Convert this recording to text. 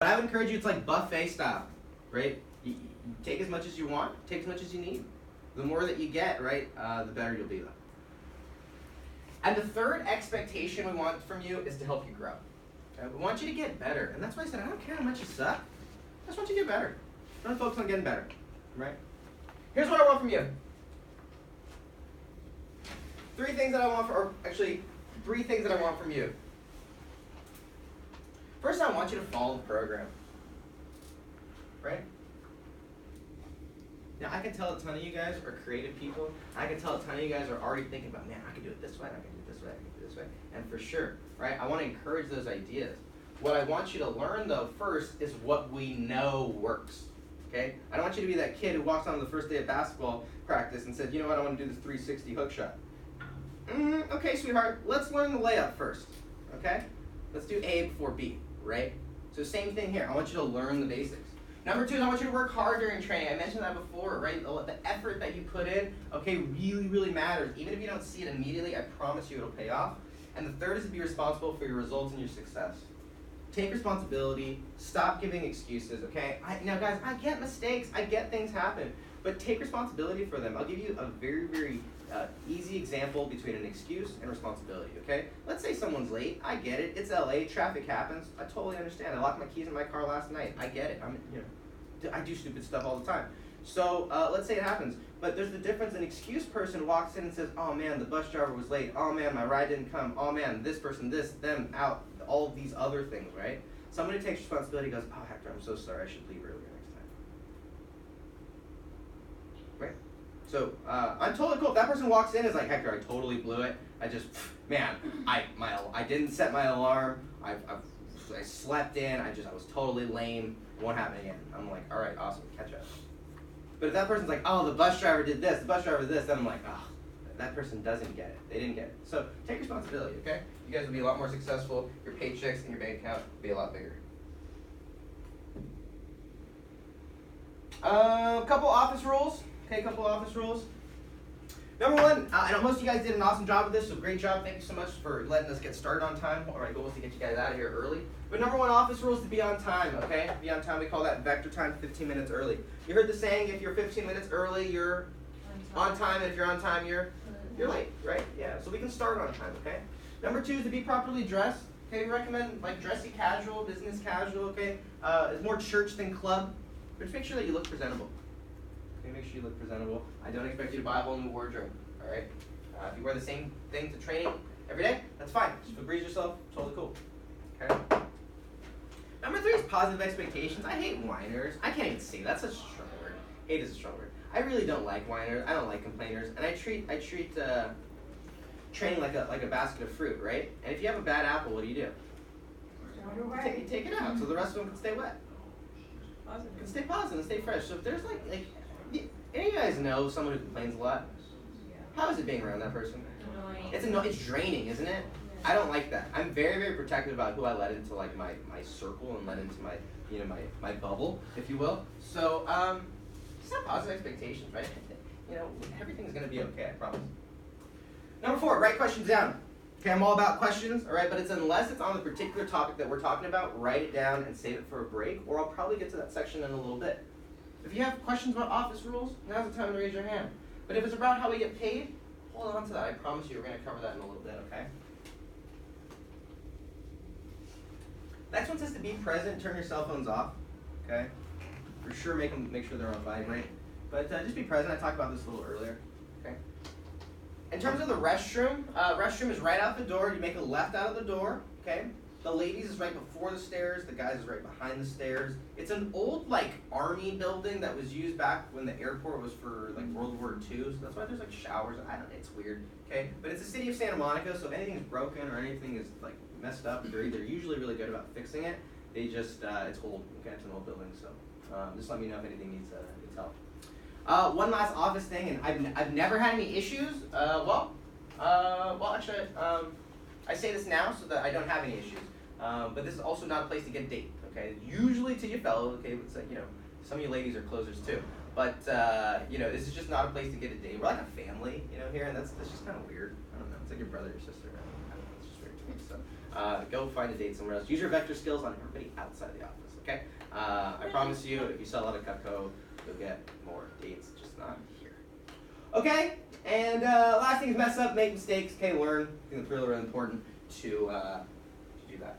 But I would encourage you, it's like buffet style, right? You take as much as you want, take as much as you need. The more that you get, right, the better you'll be though. And the third expectation we want from you is to help you grow. Okay? We want you to get better. And that's why I said, I don't care how much you suck. I just want you to get better. Don't focus on getting better, right? Here's what I want from you. Three things that I want from you. First, I want you to follow the program, right? Now, I can tell a ton of you guys are creative people. I can tell a ton of you guys are already thinking about, man, I can do it this way, I can do it this way, I can do it this way. And for sure, right, I want to encourage those ideas. What I want you to learn, though, first is what we know works, okay? I don't want you to be that kid who walks on the first day of basketball practice and said, you know what, I want to do this 360 hook shot. Okay, sweetheart, let's learn the layup first, okay? Let's do A before B, right? So same thing here. I want you to learn the basics. Number two is I want you to work hard during training. I mentioned that before, right? The effort that you put in, okay, really, really matters. Even if you don't see it immediately, I promise you it'll pay off. And the third is to be responsible for your results and your success. Take responsibility. Stop giving excuses, okay? Now, guys, I get mistakes. I get things happen. But take responsibility for them. I'll give you a very, very easy example between an excuse and responsibility, okay? Let's say someone's late. I get it. It's LA. Traffic happens. I totally understand. I locked my keys in my car last night. I get it. I do stupid stuff all the time. So let's say it happens. But there's the difference. An excuse person walks in and says, oh, man, the bus driver was late. Oh, man, my ride didn't come. Oh, man, this person, this, them, out. All of these other things, right? Somebody takes responsibility goes, oh, Hector, I'm so sorry. I should leave earlier next time. Right? So I'm totally cool. If that person walks in and is like, Hector, I totally blew it. I just, man, I didn't set my alarm. I slept in. I was totally lame. It won't happen again. I'm like, all right, awesome, catch up. But if that person's like, oh, the bus driver did this, the bus driver did this, then I'm like, oh, that person doesn't get it. They didn't get it. So take responsibility, okay? You guys will be a lot more successful. Your paychecks and your bank account will be a lot bigger. Couple office rules. Okay, couple office rules. Number one, I know most of you guys did an awesome job with this, so great job. Thank you so much for letting us get started on time. Our goal is to get you guys out of here early. But number one office rule is to be on time, okay? Be on time. We call that vector time, 15 minutes early. You heard the saying, if you're 15 minutes early, you're on time, and if you're on time, you're late, right? Yeah, so we can start on time, okay? Number two is to be properly dressed. Okay, we recommend like dressy casual, business casual, okay? It's more church than club. But just make sure that you look presentable. Okay, make sure you look presentable. I don't expect you to buy a whole new wardrobe, all right? If you wear the same thing to training every day, that's fine. Just Febreze yourself, totally cool, okay? Number three is positive expectations. I hate whiners. I can't even say that's such a strong word. Hate is a strong word. I really don't like whiners. I don't like complainers, and I treat training like a basket of fruit, right? And if you have a bad apple, what do? You take it out so the rest of them can stay wet. Positive. Can stay positive and stay fresh. So if there's like any of you guys know someone who complains a lot? How is it being around that person? It's draining, isn't it? I don't like that. I'm very, very protective about who I let into like my circle and let into my my bubble, if you will. So just have positive expectations, right? Everything's gonna be okay, I promise. Number four, write questions down. Okay, I'm all about questions, all right, but unless it's on the particular topic that we're talking about, write it down and save it for a break, or I'll probably get to that section in a little bit. If you have questions about office rules, now's the time to raise your hand. But if it's about how we get paid, hold on to that. I promise you we're going to cover that in a little bit, okay? Next one says to be present, turn your cell phones off, okay? For sure, make sure they're on vibrate. But just be present. I talked about this a little earlier, okay? In terms of the restroom, restroom is right out the door. You make a left out of the door, okay? The ladies is right before the stairs. The guys is right behind the stairs. It's an old, like, army building that was used back when the airport was for, like, World War II. So that's why there's, like, showers. I don't know. It's weird, okay? But it's the city of Santa Monica, so if anything's broken or anything is, like, messed up, they're usually really good about fixing it. They just, it's old, okay? It's an old building, so just let me know if anything needs help. One last office thing, and I've never had any issues. Actually, I say this now so that I don't have any issues. But this is also not a place to get a date, okay? Usually to your fellow, okay, it's like, some of you ladies are closers too. But, this is just not a place to get a date. We're like a family, here, and that's just kind of weird. I don't know. It's like your brother or sister. I don't know. It's just weird to me. So go find a date somewhere else. Use your vector skills on everybody outside the office, okay? I promise you, if you sell a lot of Cutco, you'll get more dates, just not here. Okay, and last thing is mess up, make mistakes, okay, learn. I think it's really, really important to do that.